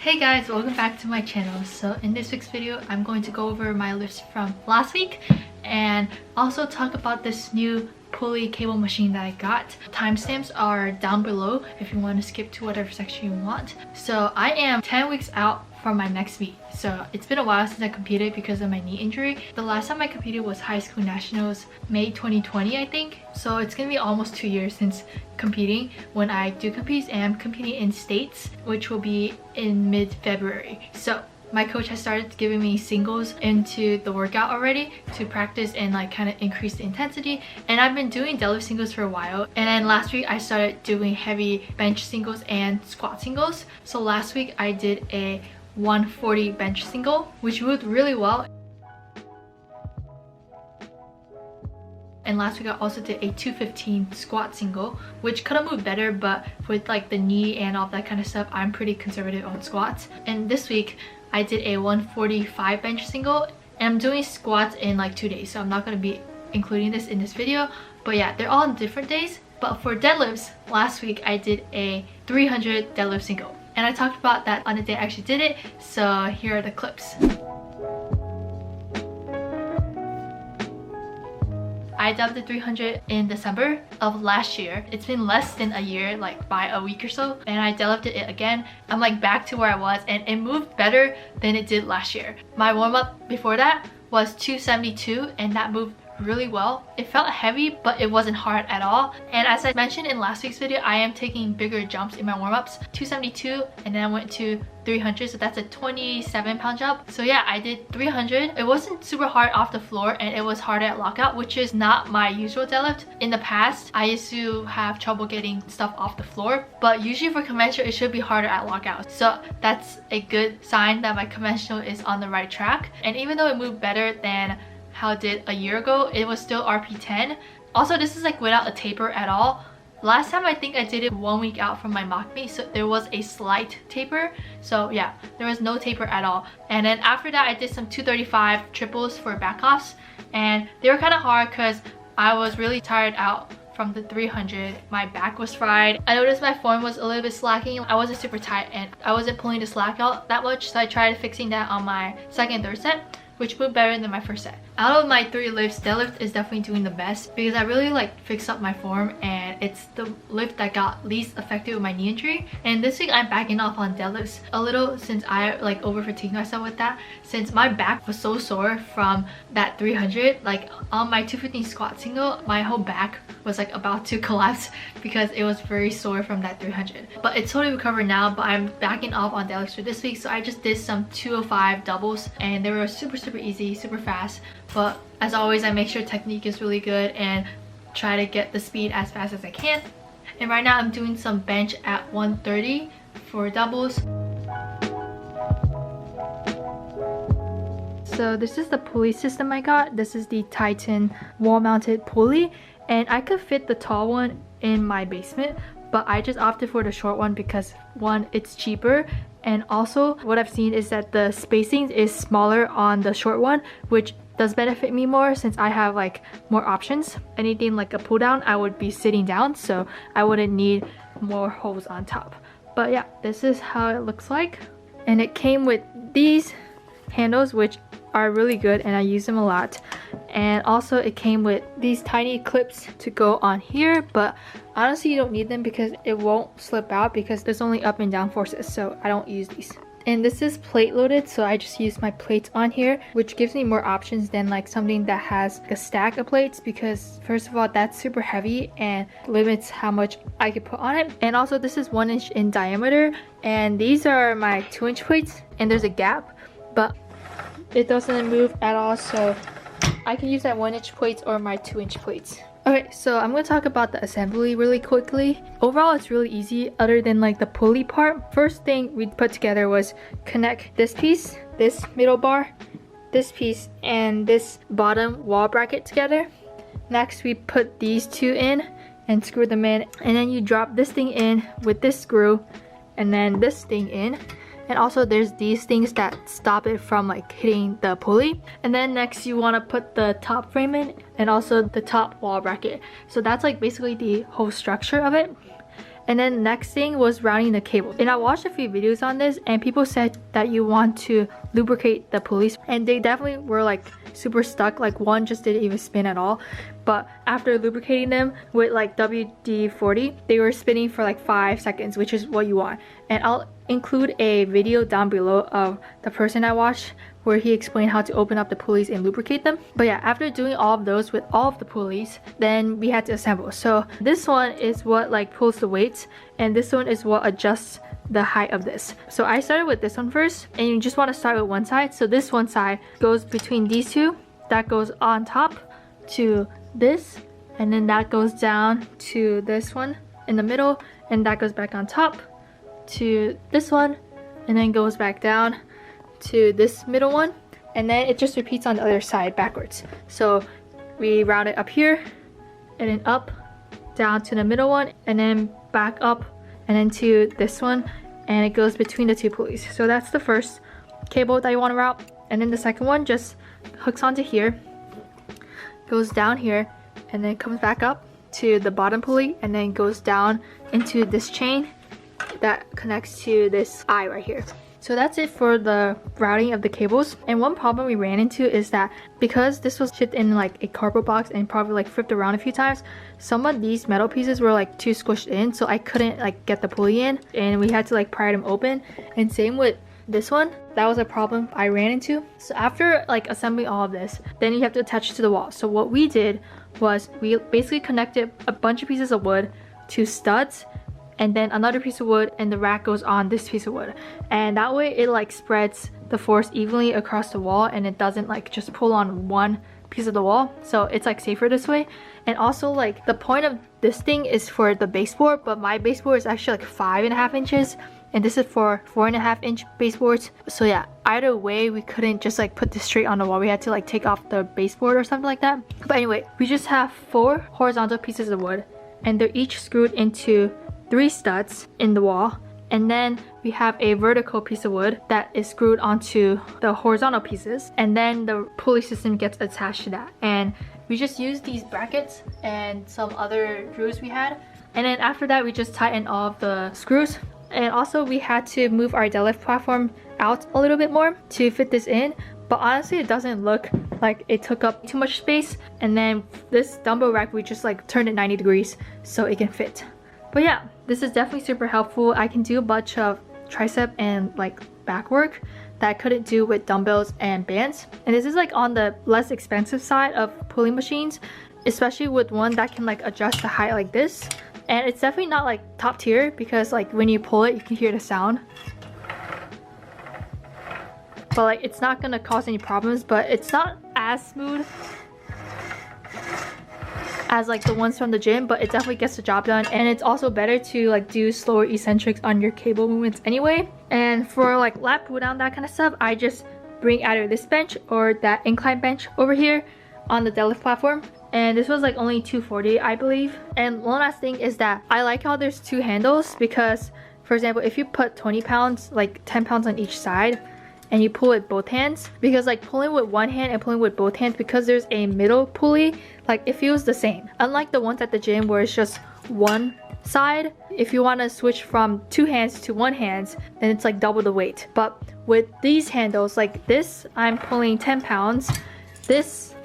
Hey guys, welcome back to my channel. So in this week's video, I'm going to go over my lifts from last week and also talk about this new pulley cable machine that I got. Timestamps are down below if you want to skip to whatever section you want. So I am 10 weeks out from my next meet. So it's been a while since I competed because of my knee injury. The last time I competed was high school nationals, May 2020 I think. So it's gonna be almost 2 years since competing. When I do compete, and I'm competing in states, which will be in mid-February. So my coach has started giving me singles into the workout already to practice and like kind of increase the intensity. And I've been doing deadlift singles for a while. And then last week I started doing heavy bench singles and squat singles. So last week I did a 140 bench single, which moved really well. And last week I also did a 215 squat single, which could have moved better, but with like the knee and all that kind of stuff, I'm pretty conservative on squats. And this week I did a 145 bench single, and I'm doing squats in like 2 days, so I'm not going to be including this in this video. But yeah, they're all on different days. But for deadlifts, last week I did a 300 deadlift single, and I talked about that on the day I actually did it, so here are the clips. I deadlifted 300 in December of last year. It's been less than a year, like by a week or so, and I deadlifted it again. I'm like back to where I was, and it moved better than it did last year. My warm-up before that was 272, and that moved really well. It felt heavy, but it wasn't hard at all. And as I mentioned in last week's video, I am taking bigger jumps in my warm-ups. 272, and then I went to 300, so that's a 27-pound jump. So yeah, I did 300. It wasn't super hard off the floor, and it was harder at lockout, which is not my usual deadlift. In the past, I used to have trouble getting stuff off the floor, but usually for conventional, it should be harder at lockout. So that's a good sign that my conventional is on the right track. And even though it moved better than how it did a year ago, it was still RP10. Also, this is like without a taper at all. Last time I think I did it 1 week out from my mock meet, so there was a slight taper. So yeah, there was no taper at all. And then after that, I did some 235 triples for back offs, and they were kind of hard because I was really tired out from the 300. My back was fried. I noticed my form was a little bit slacking. I wasn't super tight and I wasn't pulling the slack out that much, so I tried fixing that on my second and third set, which moved better than my first set. Out of my 3 lifts, deadlift is definitely doing the best because I really like fixed up my form, and it's the lift that got least affected with my knee injury. And this week I'm backing off on deadlifts a little since I like over fatigued myself with that, since my back was so sore from that 300. Like on my 215 squat single, my whole back was like about to collapse because it was very sore from that 300. But it's totally recovered now, but I'm backing off on deadlifts for this week. So I just did some 205 doubles, and they were super easy, super fast. But as always, I make sure technique is really good and try to get the speed as fast as I can. And right now I'm doing some bench at 130 for doubles. So this is the pulley system I got. This is the Titan wall-mounted pulley, and I could fit the tall one in my basement, but I just opted for the short one because one, it's cheaper, and also what I've seen is that the spacing is smaller on the short one, which does benefit me more since I have like more options. Anything like a pull down, I would be sitting down, so I wouldn't need more holes on top. But yeah, this is how it looks like. And it came with these handles, which are really good and I use them a lot. And also it came with these tiny clips to go on here, but honestly you don't need them because it won't slip out because there's only up and down forces, so I don't use these. And this is plate loaded, so I just use my plates on here, which gives me more options than like something that has a stack of plates, because first of all, that's super heavy and limits how much I could put on it. And also this is 1 inch in diameter, and these are my 2-inch plates, and there's a gap, but it doesn't move at all, so I can use that 1-inch plates or my 2-inch plates. Okay, so I'm going to talk about the assembly really quickly. Overall, it's really easy other than like the pulley part. First thing we put together was connect this piece, this middle bar, this piece, and this bottom wall bracket together. Next, we put these 2 in and screw them in, and then you drop this thing in with this screw and then this thing in. And also there's these things that stop it from like hitting the pulley. And then next you want to put the top frame in and also the top wall bracket. So that's like basically the whole structure of it. And then next thing was routing the cable. And I watched a few videos on this and people said that you want to lubricate the pulleys, and they definitely were like super stuck. Like one just didn't even spin at all. But after lubricating them with like WD-40, they were spinning for like 5 seconds, which is what you want. And I'll include a video down below of the person I watched where he explained how to open up the pulleys and lubricate them. But yeah, after doing all of those with all of the pulleys, then we had to assemble. So this one is what like pulls the weights, and this one is what adjusts the height of this. So I started with this one first, and you just want to start with one side. So this one side goes between these two, that goes on top to this, and then that goes down to this one in the middle, and that goes back on top to this one, and then goes back down to this middle one, and then it just repeats on the other side backwards. So we route it up here and then up, down to the middle one, and then back up and then to this one, and it goes between the two pulleys. So that's the first cable that you want to route. And then the second one just hooks onto here, goes down here, and then comes back up to the bottom pulley, and then goes down into this chain that connects to this eye right here. So that's it for the routing of the cables. And one problem we ran into is that because this was shipped in like a cardboard box and probably like flipped around a few times, some of these metal pieces were like too squished in, so I couldn't like get the pulley in, and we had to like pry them open. And same with this one, that was a problem I ran into. So after like assembling all of this, then you have to attach it to the wall. So what we did was we basically connected a bunch of pieces of wood to studs, and then another piece of wood, and the rack goes on this piece of wood, and that way it like spreads the force evenly across the wall, and it doesn't like just pull on one piece of the wall. So it's like safer this way. And also like the point of this thing is for the baseboard, but my baseboard is actually like 5.5 inches, and this is for 4.5-inch baseboards. So yeah, either way we couldn't just like put this straight on the wall. We had to like take off the baseboard or something like that. But anyway, we just have 4 horizontal pieces of wood, and they're each screwed into 3 studs in the wall, and then we have a vertical piece of wood that is screwed onto the horizontal pieces, and then the pulley system gets attached to that. And we just used these brackets and some other screws we had, and then after that we just tightened all of the screws. And also we had to move our deadlift platform out a little bit more to fit this in, but honestly it doesn't look like it took up too much space. And then this dumbbell rack, we just like turned it 90 degrees so it can fit. But yeah, this is definitely super helpful. I can do a bunch of tricep and like back work that I couldn't do with dumbbells and bands. And this is like on the less expensive side of pulling machines, especially with one that can like adjust the height like this. And it's definitely not like top tier, because like when you pull it you can hear the sound, but like it's not gonna cause any problems. But it's not as smooth as like the ones from the gym, but it definitely gets the job done. And it's also better to like do slower eccentrics on your cable movements anyway. And for like lat pull down, that kind of stuff, I just bring either this bench or that incline bench over here on the deadlift platform. And this was like only $240, I believe. And one last thing is that I like how there's 2 handles, because for example, if you put 20 pounds, like 10 pounds on each side, and you pull with both hands, because like pulling with one hand and pulling with both hands, because there's a middle pulley, like it feels the same. Unlike the ones at the gym where it's just one side, if you want to switch from 2 hands to 1 hand, then it's like double the weight. But with these handles, like this, I'm pulling 10 pounds, this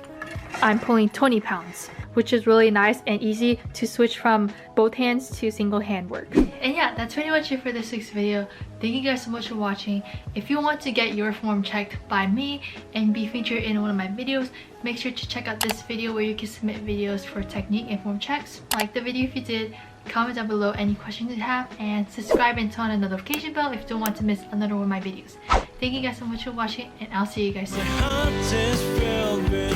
I'm pulling 20 pounds, which is really nice and easy to switch from both hands to single hand work. And yeah, that's pretty much it for this week's video. Thank you guys so much for watching. If you want to get your form checked by me and be featured in one of my videos, make sure to check out this video where you can submit videos for technique and form checks. Like the video if you did, comment down below any questions you have, and subscribe and turn on the notification bell if you don't want to miss another one of my videos. Thank you guys so much for watching, and I'll see you guys soon.